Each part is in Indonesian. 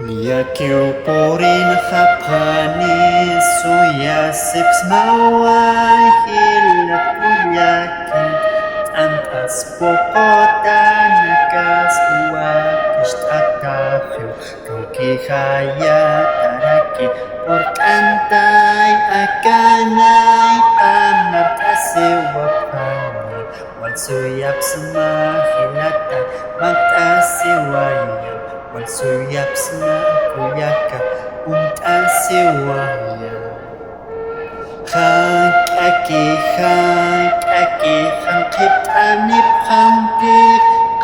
Niakiw purinjapxani suyasipksmawa jilata kullakita antas puqutanakas wakicht'ataxiwa Kawki jayataraki purt'anta Akäna qamart'asiwapxani suyapsma jilata maqt'asiwayam suyapsma kullakita umt'asiwayam Jank'aki qhipt'anipxamti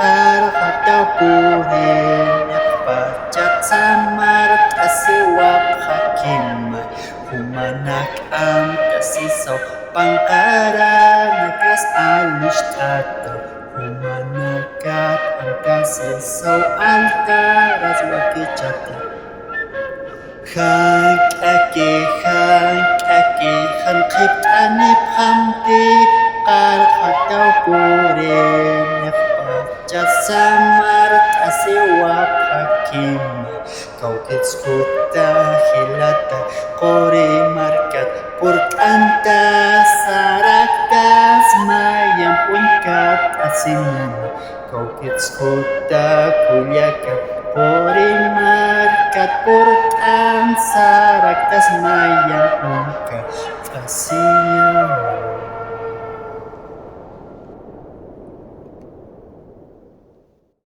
qarqataw purinjapxani samart'asiwapxakimay umt'asisaw puqutanakas alicht'ata umanakat altaras wakicht'ata Jank'aki qhipt'anipxamti qarqataw purinjapxani samart'asiwapxakimay Kawki jilata purt'anta mayam uñkatt'asiñani Kawki kullakita purt'anta mayam uñkatt'asiñani